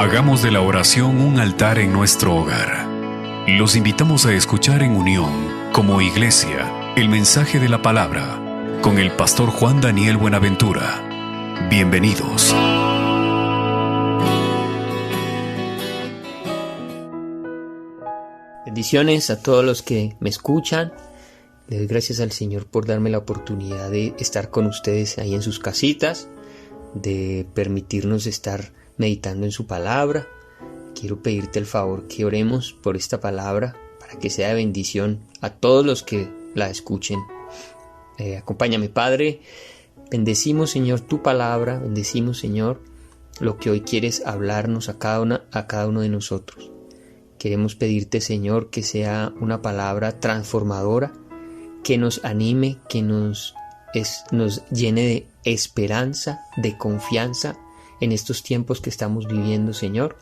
Hagamos de la oración un altar en nuestro hogar. Los invitamos a escuchar en unión, como iglesia, el mensaje de la palabra, con el pastor Juan Daniel Buenaventura. Bienvenidos. Bendiciones a todos los que me escuchan. Le doy gracias al Señor por darme la oportunidad de estar con ustedes ahí en sus casitas, de permitirnos estar meditando en su palabra. Quiero pedirte el favor que oremos por esta palabra para que sea de bendición a todos los que la escuchen. Acompáñame, Padre. Bendecimos, Señor, tu palabra. Bendecimos, Señor, lo que hoy quieres hablarnos a cada uno de nosotros. Queremos pedirte, Señor, que sea una palabra transformadora, que nos anime, que nos llene de esperanza, de confianza en estos tiempos que estamos viviendo, Señor.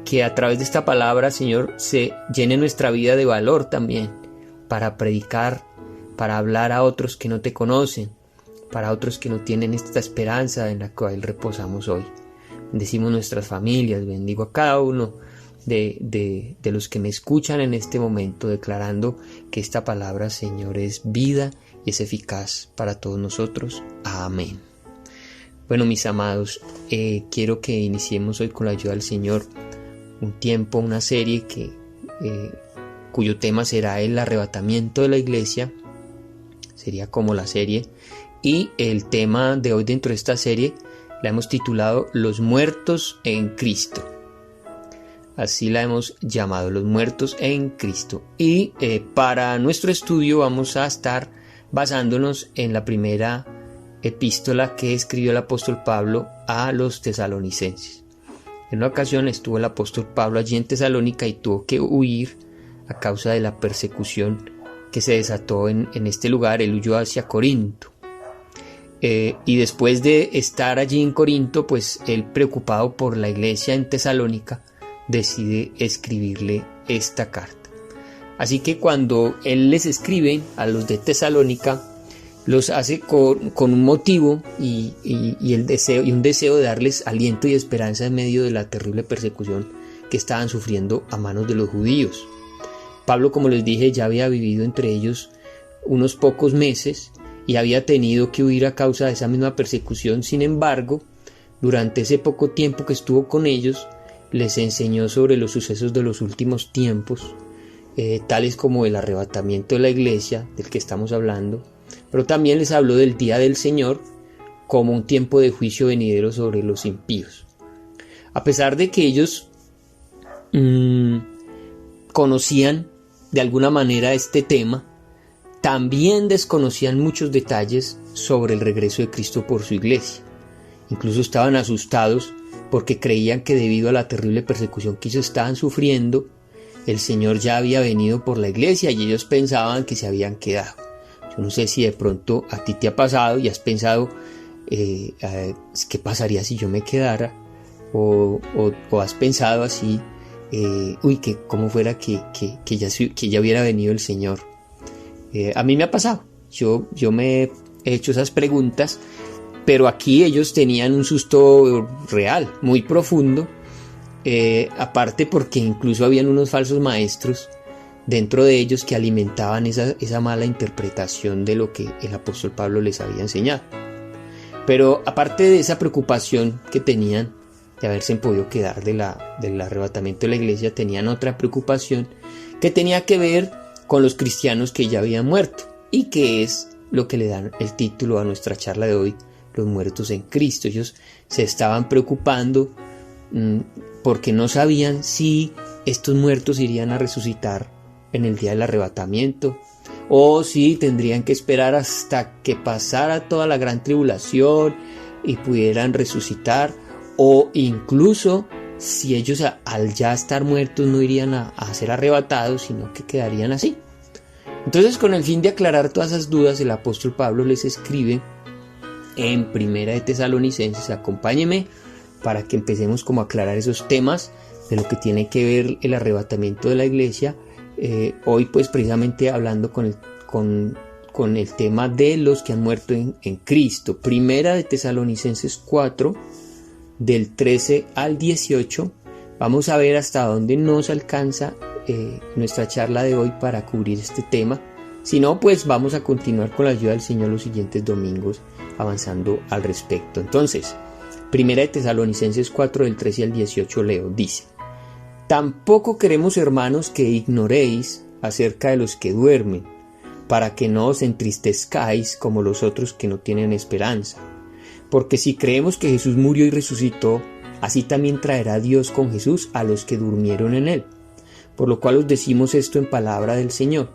Que a través de esta palabra, Señor, se llene nuestra vida de valor también, para predicar, para hablar a otros que no te conocen, para otros que no tienen esta esperanza en la cual reposamos hoy. Bendecimos nuestras familias, bendigo a cada uno de los que me escuchan en este momento, declarando que esta palabra, Señor, es vida y es eficaz para todos nosotros. Amén. Bueno, mis amados, quiero que iniciemos hoy con la ayuda del Señor un tiempo, una serie cuyo tema será el arrebatamiento de la iglesia. Sería como la serie. Y el tema de hoy dentro de esta serie la hemos titulado Los muertos en Cristo. Así la hemos llamado, los muertos en Cristo. Y para nuestro estudio vamos a estar basándonos en la primera epístola que escribió el apóstol Pablo a los tesalonicenses. En una ocasión estuvo el apóstol Pablo allí en Tesalónica y tuvo que huir a causa de la persecución que se desató en este lugar. Él huyó hacia Corinto. Y después de estar allí en Corinto, pues él, preocupado por la iglesia en Tesalónica, decide escribirle esta carta. Así que cuando él les escribe a los de Tesalónica, los hace con un motivo y un deseo de darles aliento y esperanza en medio de la terrible persecución que estaban sufriendo a manos de los judíos. Pablo, como les dije, ya había vivido entre ellos unos pocos meses y había tenido que huir a causa de esa misma persecución. Sin embargo, durante ese poco tiempo que estuvo con ellos, les enseñó sobre los sucesos de los últimos tiempos, tales como el arrebatamiento de la iglesia, del que estamos hablando, pero también les habló del día del Señor como un tiempo de juicio venidero sobre los impíos. A pesar de que ellos conocían de alguna manera este tema, también desconocían muchos detalles sobre el regreso de Cristo por su iglesia. Incluso estaban asustados porque creían que debido a la terrible persecución que ellos estaban sufriendo, el Señor ya había venido por la iglesia y ellos pensaban que se habían quedado. Yo no sé si de pronto a ti te ha pasado y has pensado, ¿qué pasaría si yo me quedara? O has pensado así, que cómo fuera que ya hubiera venido el Señor. A mí me ha pasado, yo me he hecho esas preguntas, pero aquí ellos tenían un susto real, muy profundo, aparte porque incluso habían unos falsos maestros dentro de ellos que alimentaban esa mala interpretación de lo que el apóstol Pablo les había enseñado. Pero aparte de esa preocupación que tenían de haberse podido quedar del arrebatamiento de la iglesia, tenían otra preocupación que tenía que ver con los cristianos que ya habían muerto, y que es lo que le dan el título a nuestra charla de hoy, los muertos en Cristo. Ellos se estaban preocupando porque no sabían si estos muertos irían a resucitar en el día del arrebatamiento, o si tendrían que esperar hasta que pasara toda la gran tribulación y pudieran resucitar, o incluso si ellos al ya estar muertos no irían a ser arrebatados, sino que quedarían así. Entonces, con el fin de aclarar todas esas dudas, el apóstol Pablo les escribe en Primera de Tesalonicenses. Acompáñeme para que empecemos como a aclarar esos temas de lo que tiene que ver el arrebatamiento de la iglesia. Hoy pues precisamente hablando con el tema de los que han muerto en Cristo. Primera de Tesalonicenses 4, del 13 al 18, Vamos a ver hasta dónde nos alcanza nuestra charla de hoy para cubrir este tema. Si no, pues vamos a continuar con la ayuda del Señor los siguientes domingos avanzando al respecto. Entonces, Primera de Tesalonicenses 4 del 13 al 18 leo, dice: Tampoco queremos, hermanos, que ignoréis acerca de los que duermen, para que no os entristezcáis como los otros que no tienen esperanza. Porque si creemos que Jesús murió y resucitó, así también traerá Dios con Jesús a los que durmieron en él. Por lo cual os decimos esto en palabra del Señor,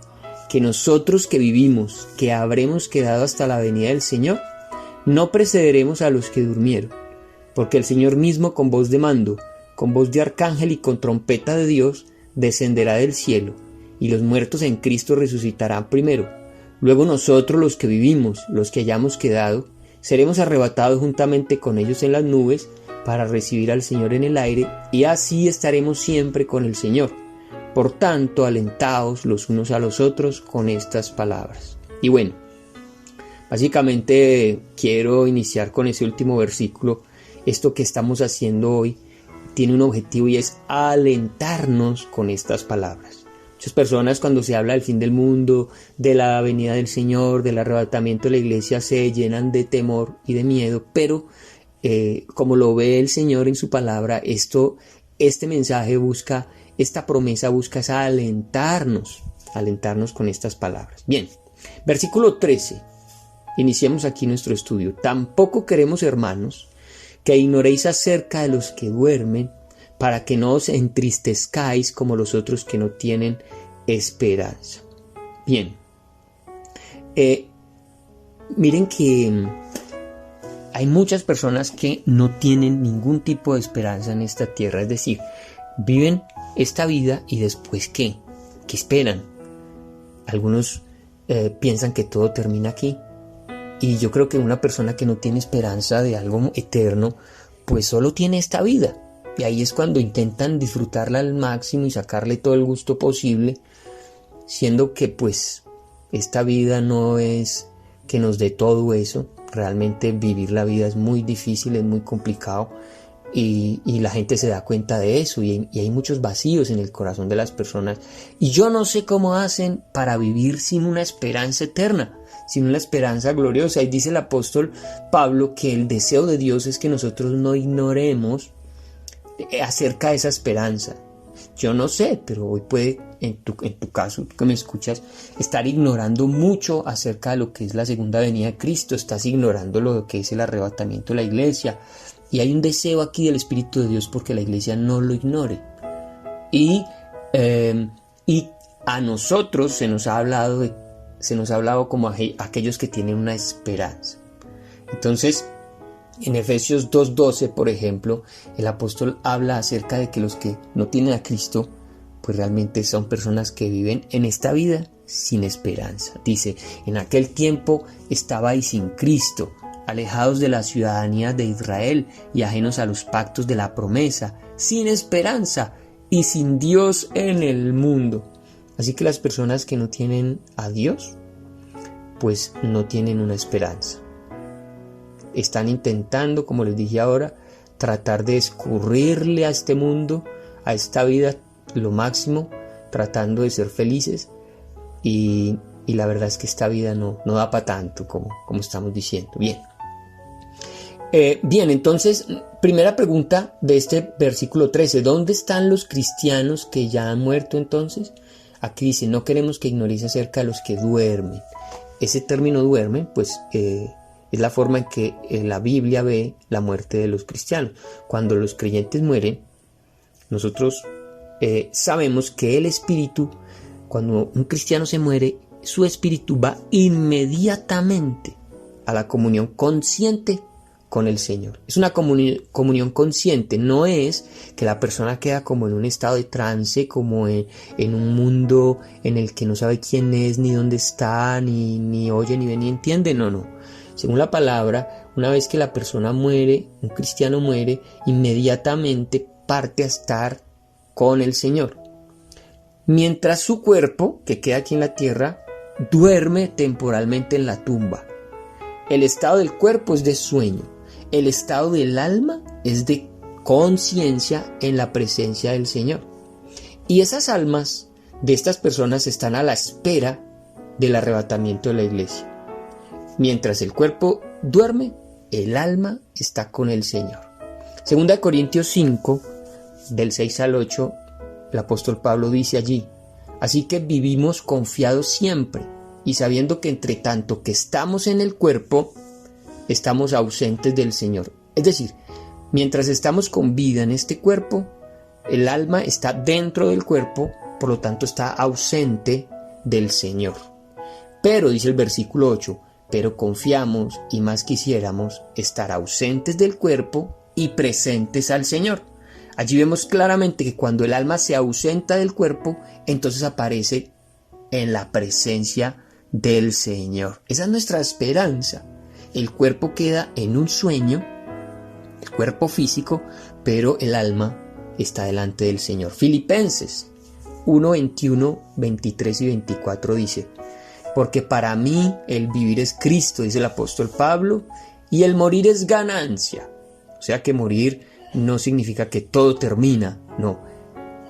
que nosotros que vivimos, que habremos quedado hasta la venida del Señor, no precederemos a los que durmieron, porque el Señor mismo con voz de mando, con voz de arcángel y con trompeta de Dios, descenderá del cielo, y los muertos en Cristo resucitarán primero. Luego nosotros los que vivimos, los que hayamos quedado, seremos arrebatados juntamente con ellos en las nubes para recibir al Señor en el aire, y así estaremos siempre con el Señor. Por tanto, alentaos los unos a los otros con estas palabras. Y bueno, básicamente quiero iniciar con ese último versículo. Esto que estamos haciendo hoy tiene un objetivo y es alentarnos con estas palabras. Muchas personas, cuando se habla del fin del mundo, de la venida del Señor, del arrebatamiento de la iglesia, se llenan de temor y de miedo, pero como lo ve el Señor en su palabra, este mensaje busca, esta promesa busca es alentarnos con estas palabras. Bien, versículo 13, iniciemos aquí nuestro estudio. Tampoco queremos, hermanos, que ignoréis acerca de los que duermen, para que no os entristezcáis como los otros que no tienen esperanza. Bien, miren que hay muchas personas que no tienen ningún tipo de esperanza en esta tierra, es decir, viven esta vida y después ¿qué? ¿Qué esperan? Algunos piensan que todo termina aquí, y yo creo que una persona que no tiene esperanza de algo eterno, pues solo tiene esta vida. Y ahí es cuando intentan disfrutarla al máximo y sacarle todo el gusto posible, siendo que pues esta vida no es que nos dé todo eso. Realmente vivir la vida es muy difícil, es muy complicado, y la gente se da cuenta de eso, y hay muchos vacíos en el corazón de las personas. Y yo no sé cómo hacen para vivir sin una esperanza eterna, sin una esperanza gloriosa. Y dice el apóstol Pablo que el deseo de Dios es que nosotros no ignoremos acerca de esa esperanza. Yo no sé, pero hoy puede, en tu caso, tú que me escuchas, estar ignorando mucho acerca de lo que es la segunda venida de Cristo. Estás ignorando lo que es el arrebatamiento de la iglesia, y hay un deseo aquí del Espíritu de Dios porque la iglesia no lo ignore. Y a nosotros se nos ha hablado como a aquellos que tienen una esperanza. Entonces, en Efesios 2:12, por ejemplo, el apóstol habla acerca de que los que no tienen a Cristo, pues realmente son personas que viven en esta vida sin esperanza. Dice: en aquel tiempo estabais sin Cristo, alejados de la ciudadanía de Israel y ajenos a los pactos de la promesa, sin esperanza y sin Dios en el mundo. Así que las personas que no tienen a Dios, pues no tienen una esperanza. Están intentando, como les dije ahora, tratar de escurrirle a este mundo, a esta vida, lo máximo, tratando de ser felices, y la verdad es que esta vida no da para tanto, como estamos diciendo. Bien, entonces, primera pregunta de este versículo 13, ¿dónde están los cristianos que ya han muerto entonces? Aquí dice: no queremos que ignoréis acerca de los que duermen. Ese término duermen, pues, es la forma en que la Biblia ve la muerte de los cristianos. Cuando los creyentes mueren, nosotros sabemos que el espíritu, cuando un cristiano se muere, su espíritu va inmediatamente a la comunión consciente con el Señor. Es una comunión consciente, no es que la persona queda como en un estado de trance, como en un mundo en el que no sabe quién es, ni dónde está, ni oye, ni ve, ni entiende. No. Según la palabra, una vez que la persona muere, un cristiano muere, inmediatamente parte a estar con el Señor. Mientras su cuerpo, que queda aquí en la tierra, duerme temporalmente en la tumba. El estado del cuerpo es de sueño. El estado del alma es de conciencia en la presencia del Señor. Y esas almas de estas personas están a la espera del arrebatamiento de la iglesia. Mientras el cuerpo duerme, el alma está con el Señor. 2 Corintios 5, del 6 al 8, el apóstol Pablo dice allí: así que vivimos confiados siempre, y sabiendo que entre tanto que estamos en el cuerpo, estamos ausentes del Señor. Es decir, mientras estamos con vida en este cuerpo, el alma está dentro del cuerpo, por lo tanto está ausente del Señor. Pero, dice el versículo 8, pero confiamos y más quisiéramos estar ausentes del cuerpo y presentes al Señor. Allí vemos claramente que cuando el alma se ausenta del cuerpo, entonces aparece en la presencia del Señor. Esa es nuestra esperanza. El cuerpo queda en un sueño, el cuerpo físico, pero el alma está delante del Señor. Filipenses 1, 21, 23 y 24 dice: porque para mí el vivir es Cristo, dice el apóstol Pablo, y el morir es ganancia. O sea que morir no significa que todo termina, no.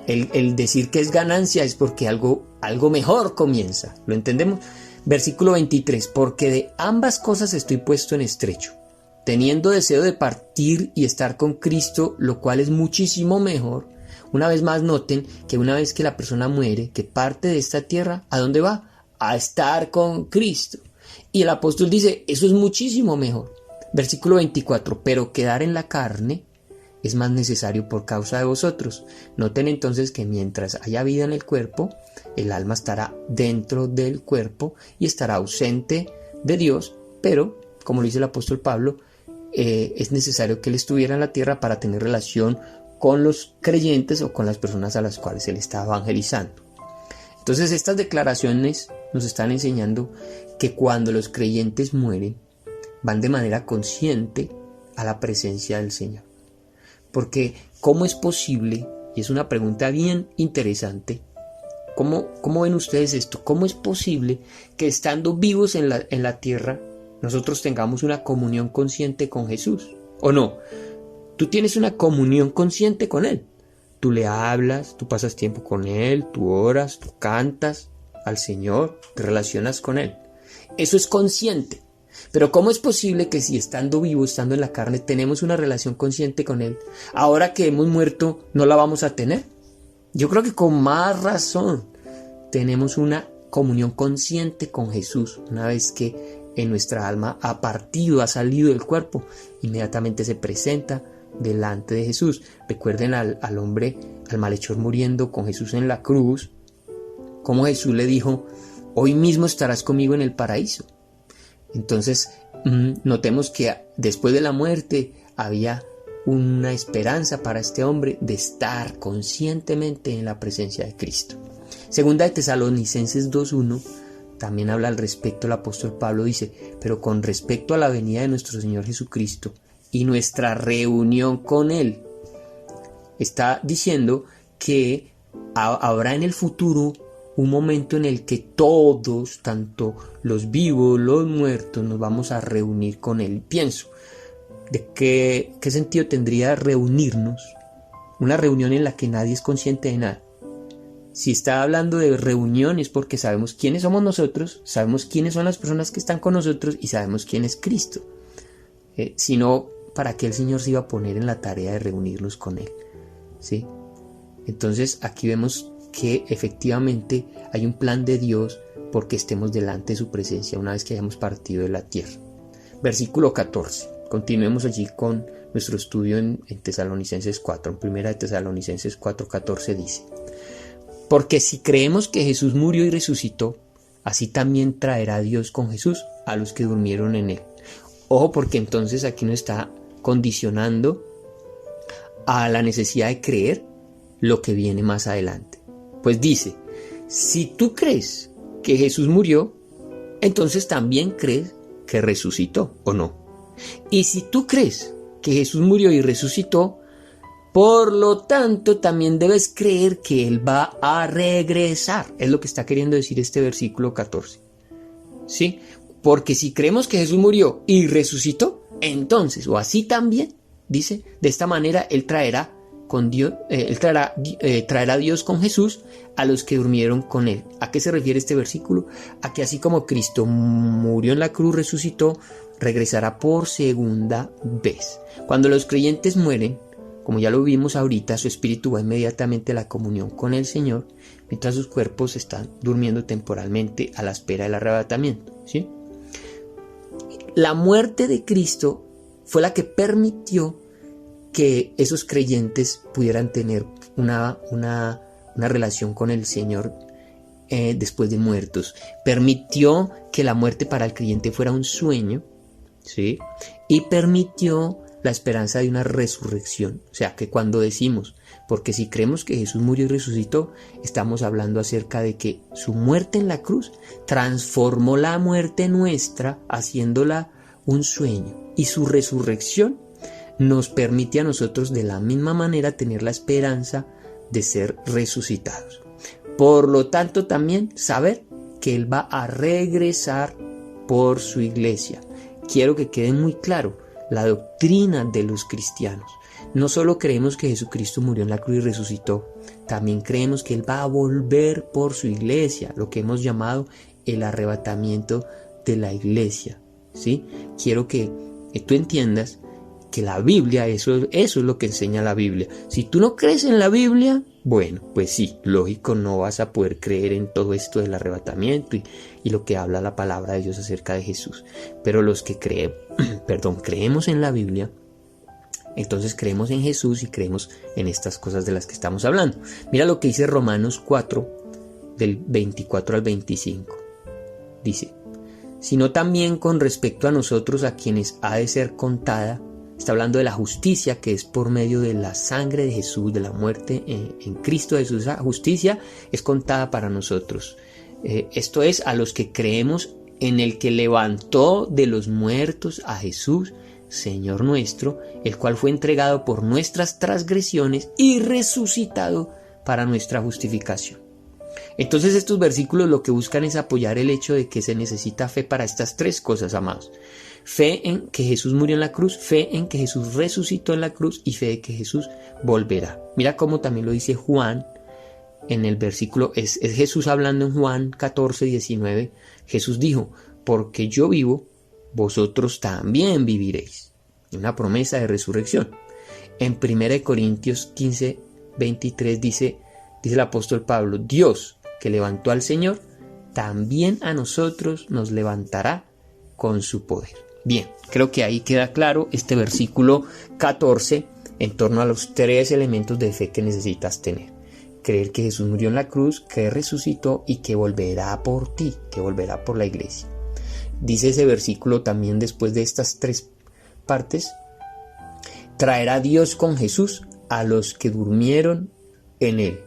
El decir que es ganancia es porque algo mejor comienza, ¿lo entendemos? Versículo 23, porque de ambas cosas estoy puesto en estrecho, teniendo deseo de partir y estar con Cristo, lo cual es muchísimo mejor. Una vez más noten que una vez que la persona muere, que parte de esta tierra, ¿a dónde va? A estar con Cristo. Y el apóstol dice, eso es muchísimo mejor. Versículo 24, pero quedar en la carne es más necesario por causa de vosotros. Noten entonces que mientras haya vida en el cuerpo, el alma estará dentro del cuerpo y estará ausente de Dios, pero, como lo dice el apóstol Pablo, es necesario que él estuviera en la tierra para tener relación con los creyentes o con las personas a las cuales él está evangelizando. Entonces estas declaraciones nos están enseñando que cuando los creyentes mueren, van de manera consciente a la presencia del Señor. Porque ¿cómo es posible? Y es una pregunta bien interesante. ¿Cómo ven ustedes esto? ¿Cómo es posible que estando vivos en la tierra nosotros tengamos una comunión consciente con Jesús? ¿O no? Tú tienes una comunión consciente con Él. Tú le hablas, tú pasas tiempo con Él, tú oras, tú cantas al Señor, te relacionas con Él. Eso es consciente. Pero ¿cómo es posible que si estando vivo, estando en la carne, tenemos una relación consciente con Él, ahora que hemos muerto no la vamos a tener? Yo creo que con más razón tenemos una comunión consciente con Jesús. Una vez que en nuestra alma ha partido, ha salido del cuerpo, inmediatamente se presenta delante de Jesús. Recuerden al hombre, al malhechor muriendo con Jesús en la cruz, como Jesús le dijo, hoy mismo estarás conmigo en el paraíso. Entonces notemos que después de la muerte había una esperanza para este hombre de estar conscientemente en la presencia de Cristo. Segunda de Tesalonicenses 2:1 también habla al respecto. El apóstol Pablo dice, pero con respecto a la venida de nuestro Señor Jesucristo y nuestra reunión con Él, está diciendo que habrá en el futuro un momento en el que todos, tanto los vivos, los muertos, nos vamos a reunir con Él. Pienso, ¿de qué sentido tendría reunirnos? Una reunión en la que nadie es consciente de nada. Si está hablando de reunión es porque sabemos quiénes somos nosotros, sabemos quiénes son las personas que están con nosotros y sabemos quién es Cristo. Si no, ¿para qué el Señor se iba a poner en la tarea de reunirnos con Él? ¿Sí? Entonces aquí vemos que efectivamente hay un plan de Dios porque estemos delante de su presencia una vez que hayamos partido de la tierra. Versículo 14. Continuemos allí con nuestro estudio en Tesalonicenses 4. En primera de Tesalonicenses 4:14 dice, porque si creemos que Jesús murió y resucitó, así también traerá Dios con Jesús a los que durmieron en Él. Ojo, porque entonces aquí nos está condicionando a la necesidad de creer lo que viene más adelante. Pues dice, si tú crees que Jesús murió, entonces también crees que resucitó, ¿o no? Y si tú crees que Jesús murió y resucitó, por lo tanto también debes creer que Él va a regresar. Es lo que está queriendo decir este versículo 14. ¿Sí? Porque si creemos que Jesús murió y resucitó, entonces, o así también, dice, de esta manera Él traerá traerá Dios con Jesús a los que durmieron con Él. ¿A qué se refiere este versículo? A que así como Cristo murió en la cruz, resucitó, regresará por segunda vez. Cuando los creyentes mueren, como ya lo vimos ahorita, su espíritu va inmediatamente a la comunión con el Señor, mientras sus cuerpos están durmiendo temporalmente a la espera del arrebatamiento, ¿sí? La muerte de Cristo fue la que permitió que esos creyentes pudieran tener una relación con el Señor después de muertos. Permitió que la muerte para el creyente fuera un sueño, ¿sí? Y permitió la esperanza de una resurrección. O sea, que cuando decimos, porque si creemos que Jesús murió y resucitó, estamos hablando acerca de que su muerte en la cruz transformó la muerte nuestra, haciéndola un sueño. Y su resurrección nos permite a nosotros de la misma manera tener la esperanza de ser resucitados. Por lo tanto, también saber que Él va a regresar por su iglesia. Quiero que quede muy claro la doctrina de los cristianos. No solo creemos que Jesucristo murió en la cruz y resucitó, también creemos que Él va a volver por su iglesia, lo que hemos llamado el arrebatamiento de la iglesia, ¿sí? Quiero que tú entiendas que la Biblia, eso es lo que enseña la Biblia. Si tú no crees en la Biblia, bueno, pues sí, lógico, no vas a poder creer en todo esto del arrebatamiento y lo que habla la palabra de Dios acerca de Jesús. Pero los que creemos en la Biblia, entonces creemos en Jesús y creemos en estas cosas de las que estamos hablando. Mira lo que dice Romanos 4, del 24 al 25. Dice, sino también con respecto a nosotros, a quienes ha de ser contada. Está hablando de la justicia que es por medio de la sangre de Jesús, de la muerte en Cristo Jesús. Esa justicia es contada para nosotros. Esto es a los que creemos en el que levantó de los muertos a Jesús, Señor nuestro, el cual fue entregado por nuestras transgresiones y resucitado para nuestra justificación. Entonces estos versículos lo que buscan es apoyar el hecho de que se necesita fe para estas tres cosas, amados. Fe en que Jesús murió en la cruz, fe en que Jesús resucitó en la cruz y fe de que Jesús volverá. Mira cómo también lo dice Juan en el versículo, es Jesús hablando en Juan 14, 19. Jesús dijo, porque yo vivo, vosotros también viviréis. Una promesa de resurrección. En 1 Corintios 15, 23 dice el apóstol Pablo, Dios que levantó al Señor, también a nosotros nos levantará con su poder. Bien, creo que ahí queda claro este versículo 14 en torno a los tres elementos de fe que necesitas tener. Creer que Jesús murió en la cruz, que resucitó y que volverá por ti, que volverá por la iglesia. Dice ese versículo también después de estas tres partes, traerá Dios con Jesús a los que durmieron en él.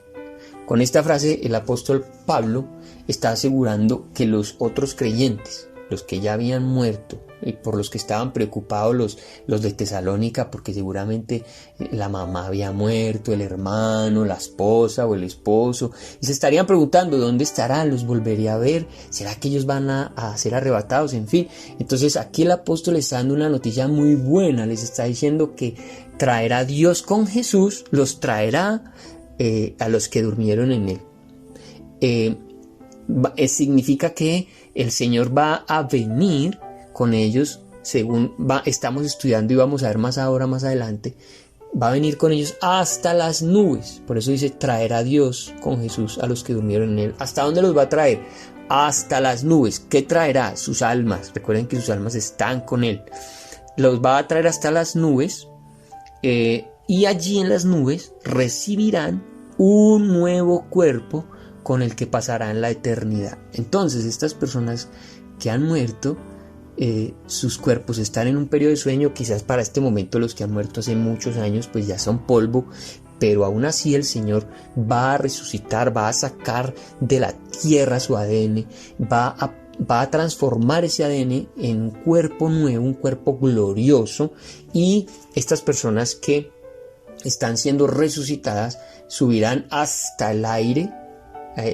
Con esta frase el apóstol Pablo está asegurando que los otros creyentes, los que ya habían muerto y por los que estaban preocupados los de Tesalónica, porque seguramente la mamá había muerto, el hermano, la esposa o el esposo, y se estarían preguntando dónde estarán, los volveré a ver, será que ellos van a ser arrebatados, en fin. Entonces aquí el apóstol está dando una noticia muy buena, les está diciendo que traerá Dios con Jesús, los traerá a los que durmieron en él. Significa que el Señor va a venir con ellos, según estamos estudiando y vamos a ver más adelante, va a venir con ellos hasta las nubes. Por eso dice, traerá Dios con Jesús a los que durmieron en él. ¿Hasta dónde los va a traer? Hasta las nubes. ¿Qué traerá? Sus almas. Recuerden que sus almas están con él. Los va a traer hasta las nubes, y allí en las nubes recibirán un nuevo cuerpo con el que pasarán la eternidad. Entonces estas personas que han muerto, sus cuerpos están en un periodo de sueño. Quizás para este momento los que han muerto hace muchos años pues ya son polvo, pero aún así el Señor va a resucitar, va a sacar de la tierra su ADN, va a transformar ese ADN en un cuerpo nuevo, un cuerpo glorioso, y estas personas que están siendo resucitadas subirán hasta el aire,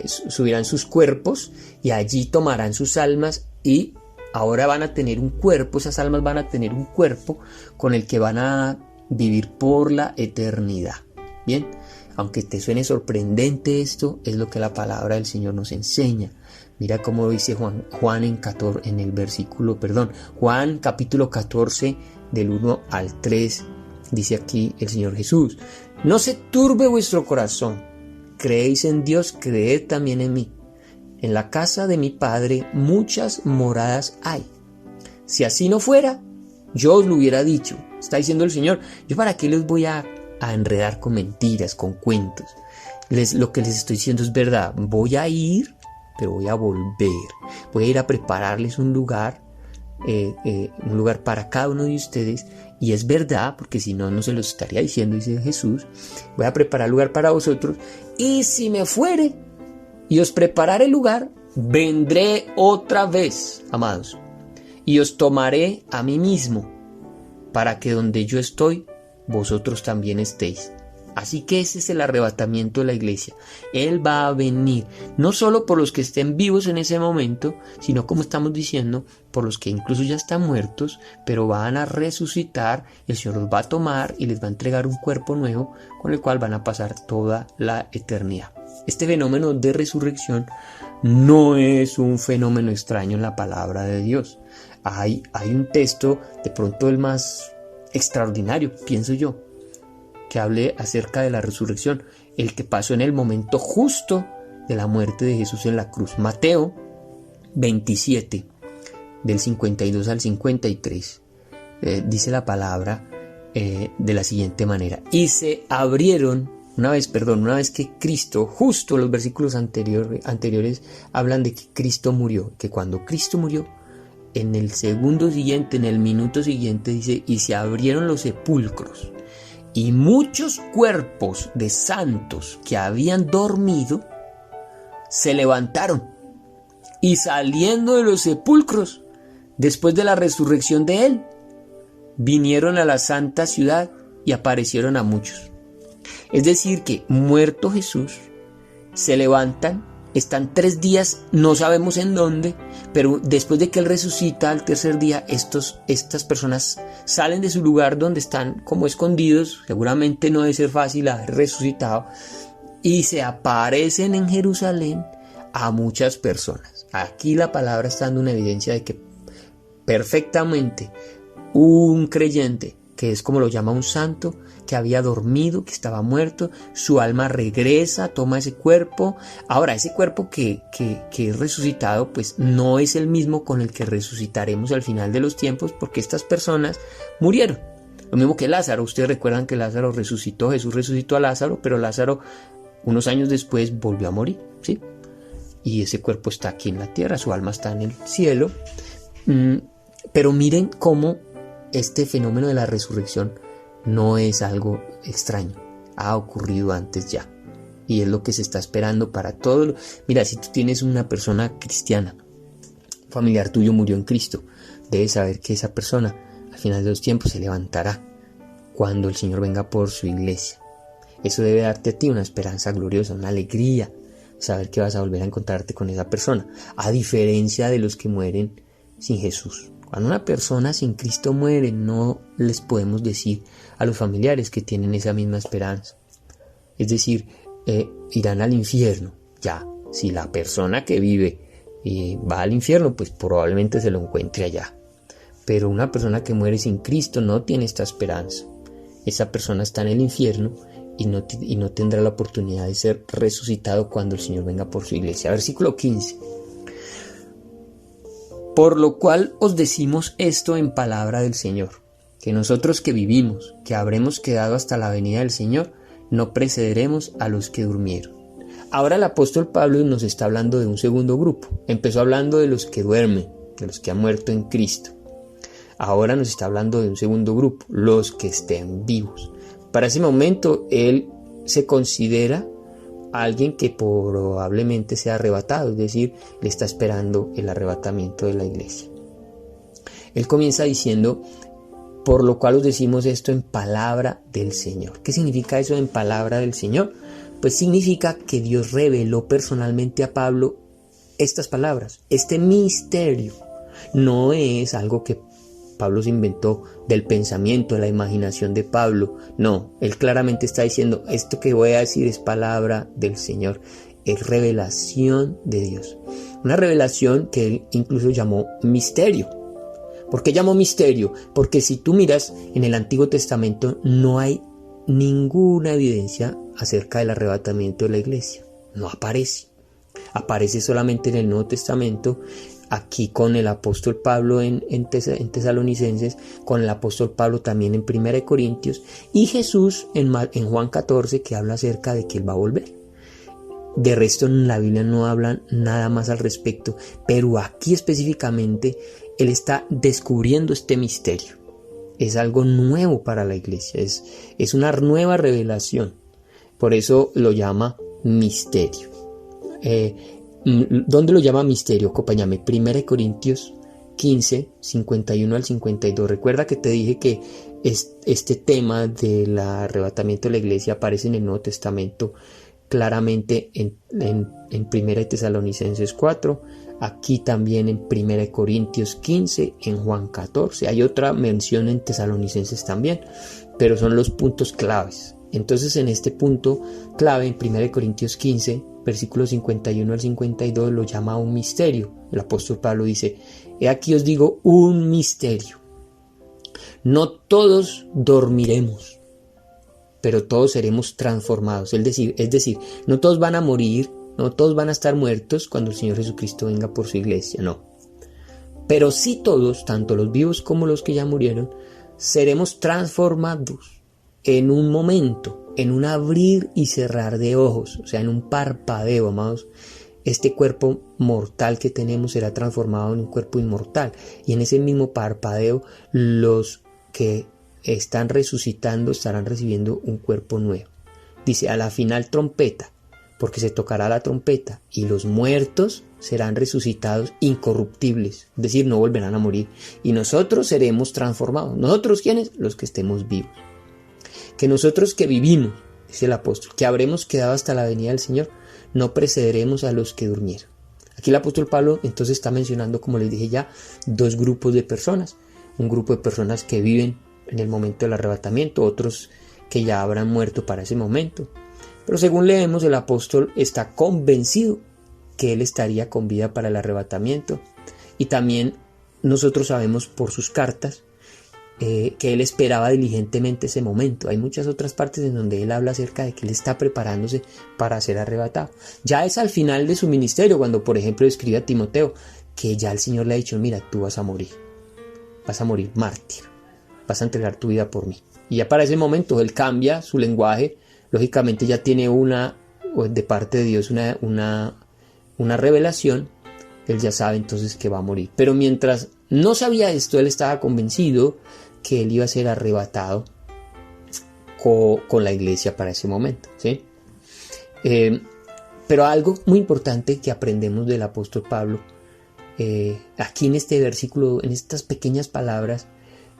subirán sus cuerpos y allí tomarán sus almas, y ahora van a tener un cuerpo, esas almas van a tener un cuerpo con el que van a vivir por la eternidad. Bien, aunque te suene sorprendente esto, es lo que la palabra del Señor nos enseña. Mira cómo dice Juan capítulo 14 del 1 al 3, dice aquí el Señor Jesús: no se turbe vuestro corazón, creéis en Dios, creed también en mí. En la casa de mi Padre muchas moradas hay. Si así no fuera, yo os lo hubiera dicho. Está diciendo el Señor: yo para qué les voy a enredar con mentiras, con cuentos. Lo que les estoy diciendo es verdad. Voy a ir, pero voy a volver. Voy a ir a prepararles un lugar para cada uno de ustedes. Y es verdad, porque si no, no se los estaría diciendo, dice Jesús. Voy a preparar lugar para vosotros. Y si me fuere y os prepararé el lugar, vendré otra vez, amados, y os tomaré a mí mismo, para que donde yo estoy, vosotros también estéis. Así que ese es el arrebatamiento de la iglesia. Él va a venir, no solo por los que estén vivos en ese momento, sino, como estamos diciendo, por los que incluso ya están muertos, pero van a resucitar. El Señor los va a tomar y les va a entregar un cuerpo nuevo con el cual van a pasar toda la eternidad. Este fenómeno de resurrección no es un fenómeno extraño en la palabra de Dios. Hay un texto, de pronto el más extraordinario, pienso yo, que hable acerca de la resurrección, el que pasó en el momento justo de la muerte de Jesús en la cruz. Mateo 27, del 52 al 53, dice la palabra de la siguiente manera: y se abrieron, una vez que Cristo, justo los versículos anteriores hablan de que Cristo murió, que cuando Cristo murió, en el segundo siguiente, en el minuto siguiente, dice: y se abrieron los sepulcros, y muchos cuerpos de santos que habían dormido se levantaron, y saliendo de los sepulcros, después de la resurrección de él, vinieron a la santa ciudad y aparecieron a muchos. Es decir, que muerto Jesús, se levantan, están 3 días, no sabemos en dónde, pero después de que Él resucita al tercer día, estas personas salen de su lugar donde están como escondidos, seguramente no debe ser fácil haber resucitado, y se aparecen en Jerusalén a muchas personas. Aquí la palabra está dando una evidencia de que perfectamente un creyente, que es como lo llama un santo, que había dormido, que estaba muerto, su alma regresa, toma ese cuerpo. Ahora, ese cuerpo que es resucitado, pues no es el mismo con el que resucitaremos al final de los tiempos, porque estas personas murieron. Lo mismo que Lázaro. Ustedes recuerdan que Lázaro resucitó, Jesús resucitó a Lázaro, pero Lázaro unos años después volvió a morir, ¿sí? Y ese cuerpo está aquí en la tierra, su alma está en el cielo. Pero miren cómo este fenómeno de la resurrección no es algo extraño, ha ocurrido antes ya, y es lo que se está esperando para todos. Mira, si tú tienes una persona cristiana, un familiar tuyo murió en Cristo, debes saber que esa persona al final de los tiempos se levantará cuando el Señor venga por su iglesia. Eso debe darte a ti una esperanza gloriosa, una alegría, saber que vas a volver a encontrarte con esa persona, a diferencia de los que mueren sin Jesús. Cuando una persona sin Cristo muere, no les podemos decir a los familiares que tienen esa misma esperanza. Es decir, irán al infierno. Ya, si la persona que vive va al infierno, pues probablemente se lo encuentre allá. Pero una persona que muere sin Cristo no tiene esta esperanza. Esa persona está en el infierno y no tendrá la oportunidad de ser resucitado cuando el Señor venga por su iglesia. Versículo 15. Por lo cual os decimos esto en palabra del Señor, que nosotros que vivimos, que habremos quedado hasta la venida del Señor, no precederemos a los que durmieron. Ahora el apóstol Pablo nos está hablando de un segundo grupo. Empezó hablando de los que duermen, de los que han muerto en Cristo. Ahora nos está hablando de un segundo grupo, los que estén vivos. Para ese momento él se considera alguien que probablemente sea arrebatado, es decir, le está esperando el arrebatamiento de la iglesia. Él comienza diciendo: por lo cual os decimos esto en palabra del Señor. ¿Qué significa eso en palabra del Señor? Pues significa que Dios reveló personalmente a Pablo estas palabras. Este misterio no es algo que Pablo se inventó del pensamiento, de la imaginación de Pablo. No, él claramente está diciendo, esto que voy a decir es palabra del Señor, es revelación de Dios. Una revelación que él incluso llamó misterio. ¿Por qué llamó misterio? Porque si tú miras en el Antiguo Testamento no hay ninguna evidencia acerca del arrebatamiento de la iglesia. No aparece. Aparece solamente en el Nuevo Testamento, aquí con el apóstol Pablo en Tesalonicenses, con el apóstol Pablo también en 1 Corintios, y Jesús en Juan 14, que habla acerca de que Él va a volver. De resto en la Biblia no hablan nada más al respecto, pero aquí específicamente Él está descubriendo este misterio. Es algo nuevo para la iglesia, es una nueva revelación. Por eso lo llama misterio. ¿Dónde lo llama misterio? Acompáñame, 1 Corintios 15, 51 al 52. Recuerda que te dije que este tema del arrebatamiento de la iglesia aparece en el Nuevo Testamento claramente en 1 Tesalonicenses 4, aquí también en 1 Corintios 15, en Juan 14. Hay otra mención en Tesalonicenses también, pero son los puntos claves. Entonces en este punto clave en 1 Corintios 15, versículos 51 al 52, lo llama un misterio. El apóstol Pablo dice, he aquí os digo un misterio. No todos dormiremos, pero todos seremos transformados. Es decir, no todos van a morir, no todos van a estar muertos cuando el Señor Jesucristo venga por su iglesia, no. Pero sí todos, tanto los vivos como los que ya murieron, seremos transformados en un momento, en un abrir y cerrar de ojos, o sea, en un parpadeo, amados. Este cuerpo mortal que tenemos será transformado en un cuerpo inmortal, y en ese mismo parpadeo los que están resucitando estarán recibiendo un cuerpo nuevo. Dice, a la final trompeta, porque se tocará la trompeta y los muertos serán resucitados incorruptibles, es decir, no volverán a morir, y nosotros seremos transformados. ¿Nosotros quiénes? Los que estemos vivos. Que nosotros que vivimos, dice el apóstol, que habremos quedado hasta la venida del Señor, no precederemos a los que durmieron. Aquí el apóstol Pablo entonces está mencionando, como les dije ya, dos grupos de personas. Un grupo de personas que viven en el momento del arrebatamiento, otros que ya habrán muerto para ese momento. Pero según leemos, el apóstol está convencido que él estaría con vida para el arrebatamiento, y también nosotros sabemos por sus cartas que él esperaba diligentemente ese momento. Hay muchas otras partes en donde él habla acerca de que él está preparándose para ser arrebatado. Ya es al final de su ministerio, cuando por ejemplo escribe a Timoteo que ya el Señor le ha dicho, mira, tú vas a morir mártir, vas a entregar tu vida por mí. Y ya para ese momento él cambia su lenguaje, lógicamente ya tiene de parte de Dios una revelación, él ya sabe entonces que va a morir. Pero mientras no sabía esto, él estaba convencido que él iba a ser arrebatado con la iglesia para ese momento, ¿sí? Pero algo muy importante que aprendemos del apóstol Pablo, aquí en este versículo, en estas pequeñas palabras,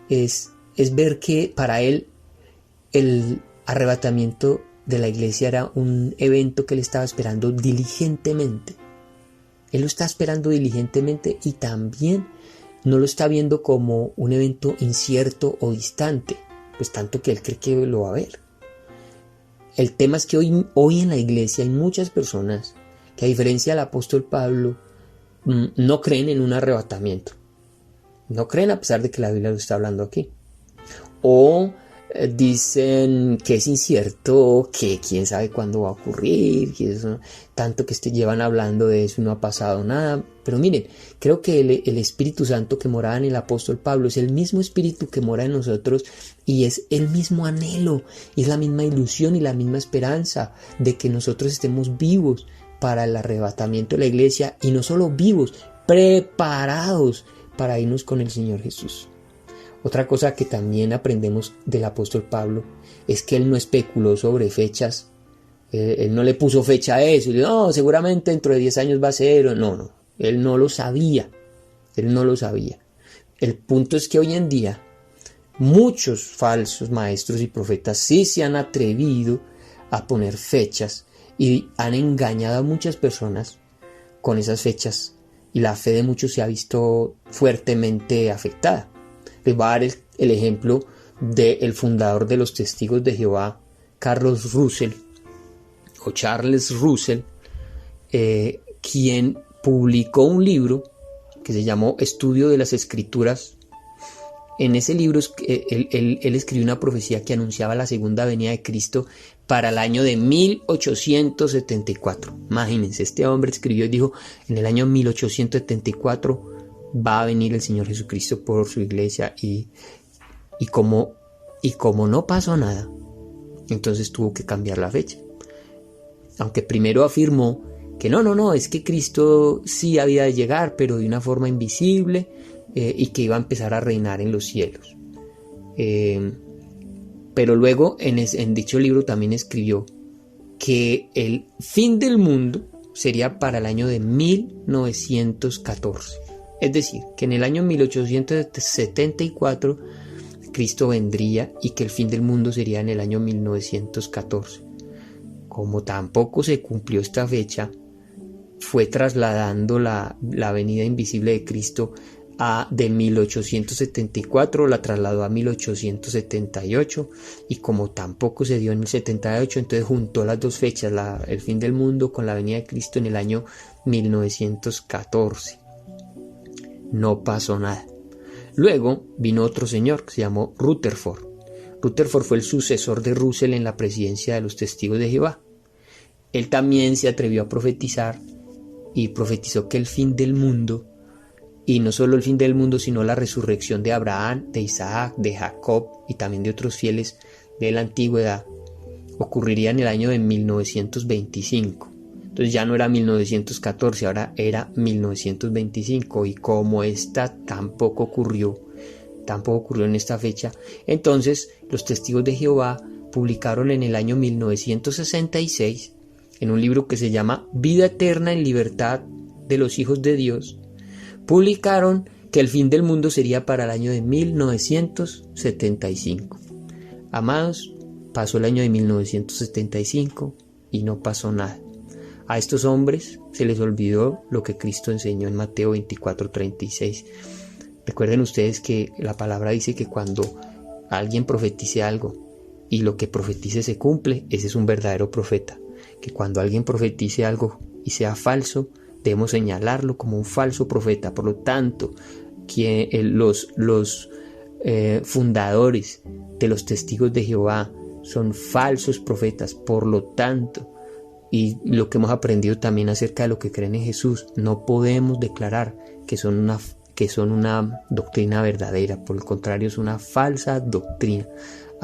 es ver que para él el arrebatamiento de la iglesia era un evento que él estaba esperando diligentemente. Él lo está esperando diligentemente, y también no lo está viendo como un evento incierto o distante, pues tanto que él cree que lo va a ver. El tema es que hoy en la iglesia hay muchas personas que, a diferencia del apóstol Pablo, no creen en un arrebatamiento. No creen, a pesar de que la Biblia lo está hablando aquí. O dicen que es incierto, que quién sabe cuándo va a ocurrir, que eso, tanto que llevan hablando de eso y no ha pasado nada. Pero miren, creo que el Espíritu Santo que moraba en el apóstol Pablo es el mismo Espíritu que mora en nosotros, y es el mismo anhelo, y es la misma ilusión y la misma esperanza de que nosotros estemos vivos para el arrebatamiento de la iglesia, y no solo vivos, preparados para irnos con el Señor Jesús. Otra cosa que también aprendemos del apóstol Pablo es que él no especuló sobre fechas, él no le puso fecha a eso, y dijo, no, seguramente dentro de 10 años va a ser, no, él no lo sabía, El punto es que hoy en día muchos falsos maestros y profetas sí se han atrevido a poner fechas y han engañado a muchas personas con esas fechas, y la fe de muchos se ha visto fuertemente afectada. Les voy a dar el ejemplo del fundador de los Testigos de Jehová, Charles Russell, quien publicó un libro que se llamó Estudio de las Escrituras. En ese libro él escribió una profecía que anunciaba la segunda venida de Cristo para el año de 1874. Imagínense, este hombre escribió y dijo: en el año 1874 va a venir el Señor Jesucristo por su iglesia, y como no pasó nada, entonces tuvo que cambiar la fecha. Aunque primero afirmó que no, es que Cristo sí había de llegar, pero de una forma invisible, y que iba a empezar a reinar en los cielos. Pero luego en dicho libro también escribió que el fin del mundo sería para el año de 1914. Es decir, que en el año 1874 Cristo vendría y que el fin del mundo sería en el año 1914. Como tampoco se cumplió esta fecha, fue trasladando la venida invisible de Cristo de 1874, la trasladó a 1878, y como tampoco se dio en el 78, entonces juntó las dos fechas, el fin del mundo con la venida de Cristo en el año 1914. No pasó nada. Luego vino otro señor que se llamó Rutherford. Rutherford fue el sucesor de Russell en la presidencia de los Testigos de Jehová. Él también se atrevió a profetizar y profetizó que el fin del mundo, y no solo el fin del mundo, sino la resurrección de Abraham, de Isaac, de Jacob y también de otros fieles de la antigüedad, ocurriría en el año de 1925. Entonces ya no era 1914, ahora era 1925, y como esta tampoco ocurrió en esta fecha, entonces los Testigos de Jehová publicaron en el año 1966, en un libro que se llama Vida Eterna en Libertad de los Hijos de Dios, publicaron que el fin del mundo sería para el año de 1975. Amados, pasó el año de 1975 y no pasó nada. A estos hombres se les olvidó lo que Cristo enseñó en Mateo 24:36. Recuerden ustedes que la palabra dice que cuando alguien profetice algo y lo que profetice se cumple, ese es un verdadero profeta. Que cuando alguien profetice algo y sea falso, debemos señalarlo como un falso profeta. Por lo tanto, que los fundadores de los Testigos de Jehová son falsos profetas. Por lo tanto, y lo que hemos aprendido también acerca de lo que creen en Jesús, no podemos declarar que son una doctrina verdadera. Por el contrario, es una falsa doctrina.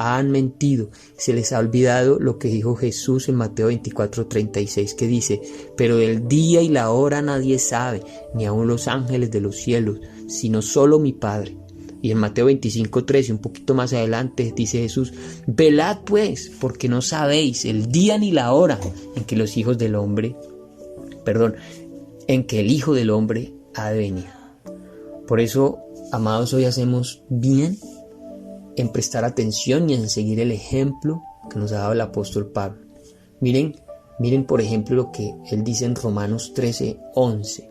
Han mentido. Se les ha olvidado lo que dijo Jesús en Mateo 24:36, que dice: pero del día y la hora nadie sabe, ni aun los ángeles de los cielos, sino solo mi Padre. Y en Mateo 25:13, un poquito más adelante, dice Jesús: velad pues, porque no sabéis el día ni la hora en que el Hijo del Hombre ha de venir. Por eso, amados, hoy hacemos bien en prestar atención y en seguir el ejemplo que nos ha dado el apóstol Pablo. Miren por ejemplo lo que él dice en Romanos 13:11.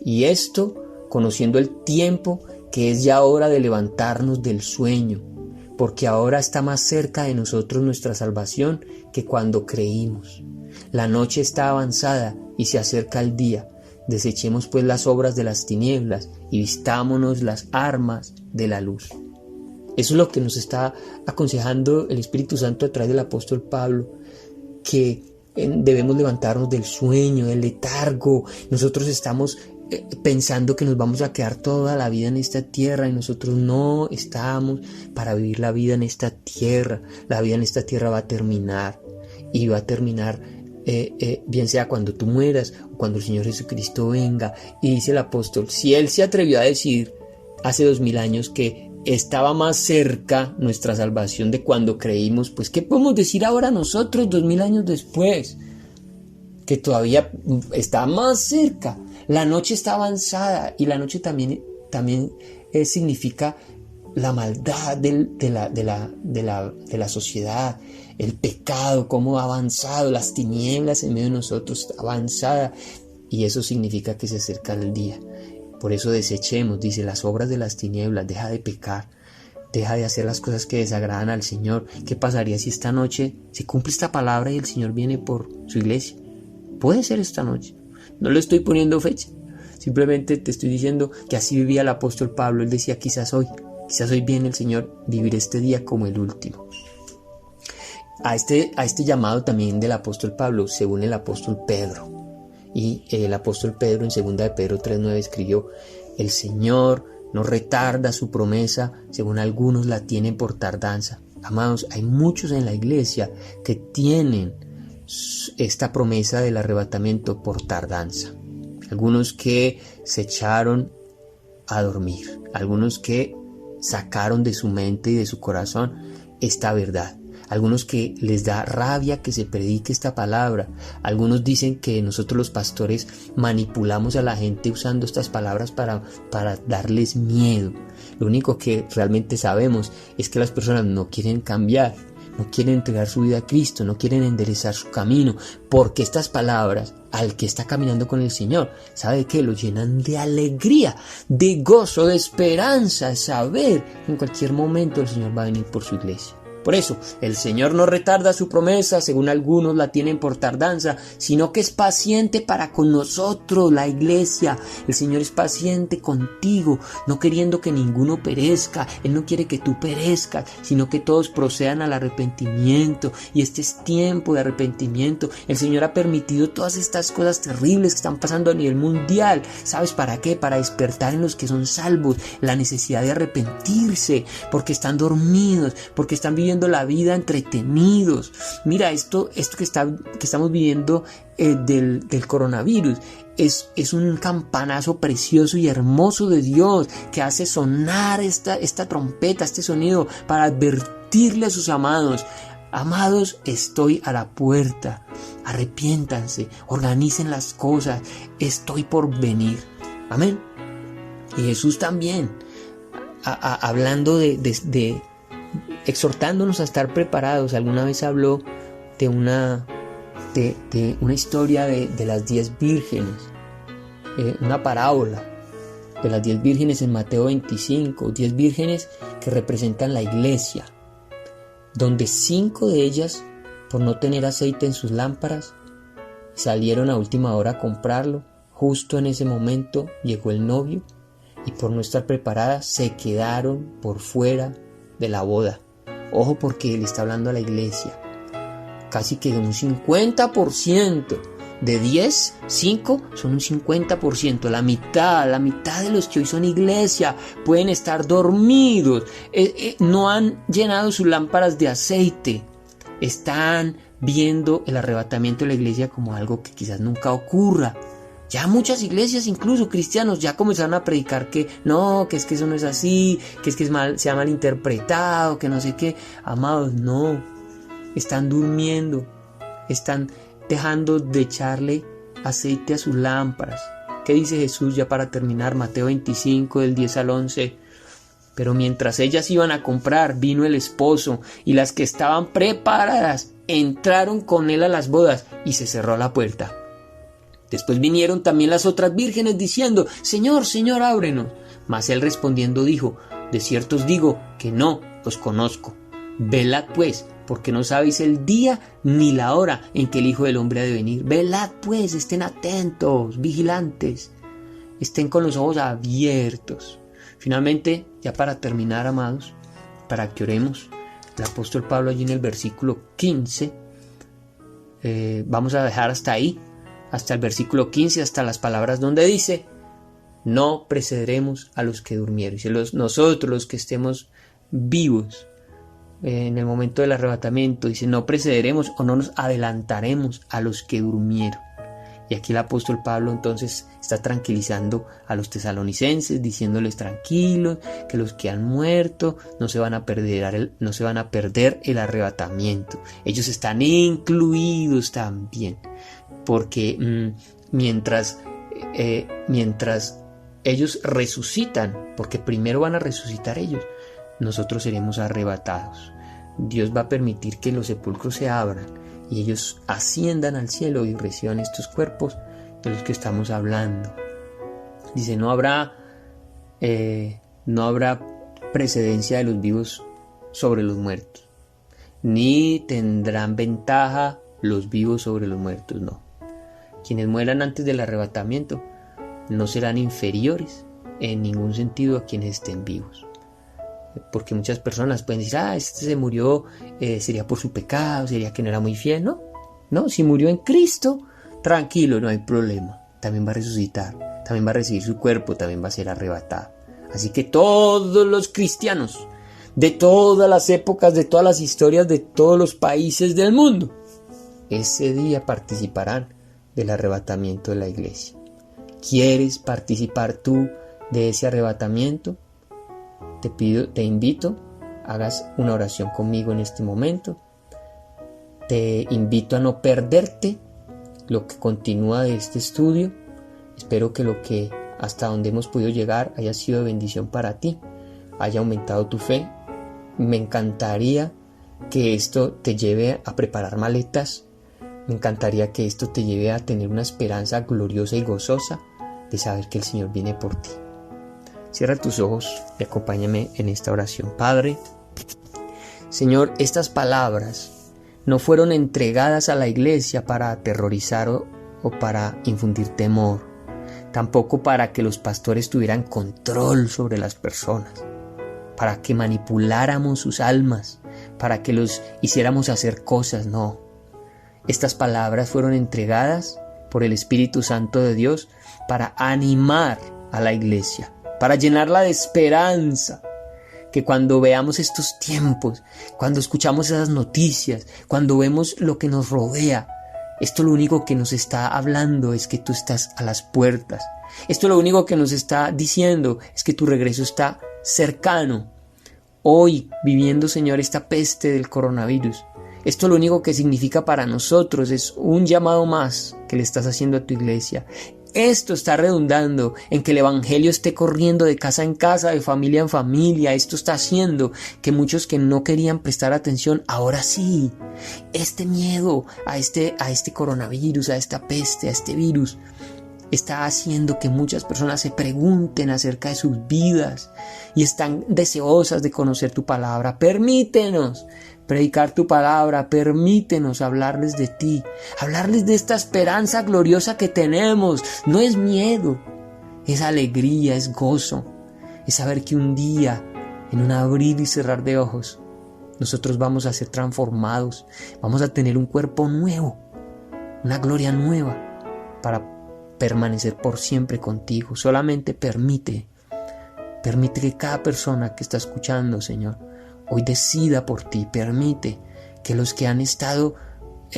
Y esto, conociendo el tiempo, que es ya hora de levantarnos del sueño, porque ahora está más cerca de nosotros nuestra salvación que cuando creímos. La noche está avanzada y se acerca el día. Desechemos pues las obras de las tinieblas y vistámonos las armas de la luz. Eso es lo que nos está aconsejando el Espíritu Santo a través del apóstol Pablo, que debemos levantarnos del sueño, del letargo. Nosotros estamos pensando que nos vamos a quedar toda la vida en esta tierra, y nosotros no estamos para vivir la vida en esta tierra. La vida en esta tierra va a terminar, y va a terminar bien sea cuando tú mueras o cuando el Señor Jesucristo venga. Y dice el apóstol, si Él se atrevió a decir hace 2000 años que estaba más cerca nuestra salvación de cuando creímos, pues ¿qué podemos decir ahora nosotros 2000 años después? Que todavía está más cerca. La noche está avanzada, y la noche también significa la maldad de la sociedad, el pecado, cómo ha avanzado, las tinieblas en medio de nosotros, avanzada, y eso significa que se acerca el día. Por eso desechemos, dice, las obras de las tinieblas, deja de pecar, deja de hacer las cosas que desagradan al Señor. ¿Qué pasaría si esta noche se cumple esta palabra y el Señor viene por su iglesia? Puede ser esta noche. No le estoy poniendo fecha. Simplemente te estoy diciendo que así vivía el apóstol Pablo. Él decía, quizás hoy viene el Señor, vivir este día como el último. A este llamado también del apóstol Pablo, según el apóstol Pedro. Y el apóstol Pedro en 2 de Pedro 3:9 escribió, el Señor no retarda su promesa, según algunos la tienen por tardanza. Amados, hay muchos en la iglesia que tienen esta promesa del arrebatamiento por tardanza. Algunos que se echaron a dormir, algunos que sacaron de su mente y de su corazón esta verdad. Algunos que les da rabia que se predique esta palabra. Algunos dicen que nosotros los pastores manipulamos a la gente usando estas palabras para darles miedo. Lo único que realmente sabemos es que las personas no quieren cambiar, no quieren entregar su vida a Cristo, no quieren enderezar su camino, porque estas palabras, al que está caminando con el Señor, ¿sabe qué? Lo llenan de alegría, de gozo, de esperanza, de saber que en cualquier momento el Señor va a venir por su iglesia. Por eso, el Señor no retarda su promesa, según algunos la tienen por tardanza, sino que es paciente para con nosotros, la iglesia. El Señor es paciente contigo, no queriendo que ninguno perezca. Él no quiere que tú perezcas, sino que todos procedan al arrepentimiento. Y este es tiempo de arrepentimiento. El Señor ha permitido todas estas cosas terribles que están pasando a nivel mundial. ¿Sabes para qué? Para despertar en los que son salvos la necesidad de arrepentirse, porque están dormidos, porque están viviendo la vida entretenidos. Mira, esto que estamos viviendo del coronavirus es un campanazo precioso y hermoso de Dios que hace sonar esta trompeta, este sonido para advertirle a sus amados: amados, estoy a la puerta, arrepiéntanse, organicen las cosas, estoy por venir. Amén. Y Jesús también, hablando de exhortándonos a estar preparados, alguna vez habló de una historia de las 10 vírgenes, una parábola de las 10 vírgenes en Mateo 25, 10 vírgenes que representan la iglesia, donde 5 de ellas, por no tener aceite en sus lámparas, salieron a última hora a comprarlo. Justo en ese momento llegó el novio y por no estar preparadas se quedaron por fuera de la boda. Ojo, porque él está hablando a la iglesia. Casi que un 50%. De 10, 5 son un 50%. La mitad de los que hoy son iglesia pueden estar dormidos. No han llenado sus lámparas de aceite. Están viendo el arrebatamiento de la iglesia como algo que quizás nunca ocurra. Ya muchas iglesias, incluso cristianos, ya comenzaron a predicar que no, que es que eso no es así, que se ha malinterpretado, que no sé qué. Amados, no. Están durmiendo. Están dejando de echarle aceite a sus lámparas. ¿Qué dice Jesús ya para terminar? Mateo 25, del 10 al 11. Pero mientras ellas iban a comprar, vino el esposo, y las que estaban preparadas entraron con él a las bodas, y se cerró la puerta. Después vinieron también las otras vírgenes diciendo: Señor, Señor, ábrenos. Mas él respondiendo dijo: de cierto os digo que no os conozco. Velad pues, porque no sabéis el día ni la hora en que el Hijo del Hombre ha de venir. Velad pues, estén atentos, vigilantes, estén con los ojos abiertos. Finalmente, ya para terminar, amados, para que oremos, el apóstol Pablo allí en el versículo 15, vamos a dejar hasta ahí, hasta el versículo 15, hasta las palabras donde dice: no precederemos a los que durmieron. Y nosotros, los que estemos vivos en el momento del arrebatamiento, dice: no precederemos o no nos adelantaremos a los que durmieron. Y aquí el apóstol Pablo entonces está tranquilizando a los tesalonicenses, diciéndoles: tranquilos, que los que han muerto no se van a perder el arrebatamiento. Ellos están incluidos también, porque mientras ellos resucitan, porque primero van a resucitar ellos, nosotros seremos arrebatados. Dios va a permitir que los sepulcros se abran y ellos asciendan al cielo y reciban estos cuerpos de los que estamos hablando. Dice, no habrá precedencia de los vivos sobre los muertos, ni tendrán ventaja los vivos sobre los muertos, no. Quienes mueran antes del arrebatamiento no serán inferiores en ningún sentido a quienes estén vivos. Porque muchas personas pueden decir, este se murió, sería por su pecado, sería que no era muy fiel. No, si murió en Cristo, tranquilo, no hay problema. También va a resucitar, también va a recibir su cuerpo, también va a ser arrebatado. Así que todos los cristianos, de todas las épocas, de todas las historias, de todos los países del mundo, ese día participarán del arrebatamiento de la iglesia. ¿Quieres participar tú de ese arrebatamiento? Te invito, hagas una oración conmigo en este momento. Te invito a no perderte lo que continúa de este estudio. Espero que lo que hasta donde hemos podido llegar haya sido de bendición para ti, haya aumentado tu fe. Me encantaría que esto te lleve a preparar maletas. Me encantaría que esto te lleve a tener una esperanza gloriosa y gozosa de saber que el Señor viene por ti. Cierra tus ojos y acompáñame en esta oración. Padre, Señor, estas palabras no fueron entregadas a la iglesia para aterrorizar o para infundir temor, tampoco para que los pastores tuvieran control sobre las personas, para que manipuláramos sus almas, para que los hiciéramos hacer cosas, no. Estas palabras fueron entregadas por el Espíritu Santo de Dios para animar a la iglesia, para llenarla de esperanza, que cuando veamos estos tiempos, cuando escuchamos esas noticias, cuando vemos lo que nos rodea, esto lo único que nos está hablando es que tú estás a las puertas. Esto lo único que nos está diciendo es que tu regreso está cercano. Hoy, viviendo, Señor, esta peste del coronavirus, esto lo único que significa para nosotros es un llamado más que le estás haciendo a tu iglesia. Esto está redundando en que el evangelio esté corriendo de casa en casa, de familia en familia. Esto está haciendo que muchos que no querían prestar atención, ahora sí. Este miedo a este coronavirus, a esta peste, a este virus, está haciendo que muchas personas se pregunten acerca de sus vidas y están deseosas de conocer tu palabra. Permítenos predicar tu palabra, permítenos hablarles de ti, hablarles de esta esperanza gloriosa que tenemos. No es miedo, es alegría, es gozo, es saber que un día, en un abrir y cerrar de ojos, nosotros vamos a ser transformados, vamos a tener un cuerpo nuevo, una gloria nueva, para permanecer por siempre contigo. Solamente permite que cada persona que está escuchando, Señor, hoy decida por ti. Permite que los que han estado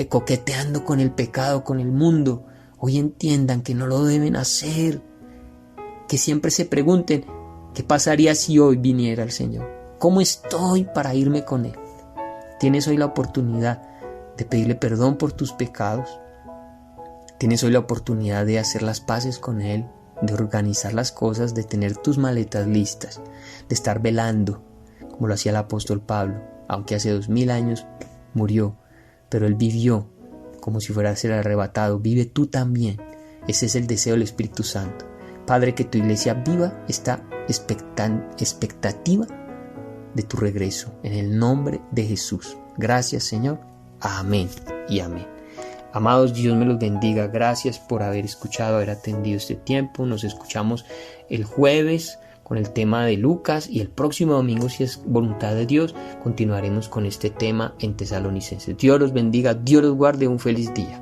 coqueteando con el pecado, con el mundo, hoy entiendan que no lo deben hacer. Que siempre se pregunten, ¿qué pasaría si hoy viniera el Señor? ¿Cómo estoy para irme con Él? Tienes hoy la oportunidad de pedirle perdón por tus pecados. Tienes hoy la oportunidad de hacer las paces con Él, de organizar las cosas, de tener tus maletas listas, de estar velando, como lo hacía el apóstol Pablo, aunque hace 2000 años murió, pero él vivió como si fuera a ser arrebatado. Vive tú también. Ese es el deseo del Espíritu Santo. Padre, que tu iglesia viva esta expectativa de tu regreso, en el nombre de Jesús. Gracias, Señor. Amén y amén. Amados, Dios me los bendiga. Gracias por haber escuchado, haber atendido este tiempo. Nos escuchamos el jueves con el tema de Lucas y el próximo domingo, si es voluntad de Dios, continuaremos con este tema en Tesalonicenses. Dios los bendiga, Dios los guarde, un feliz día.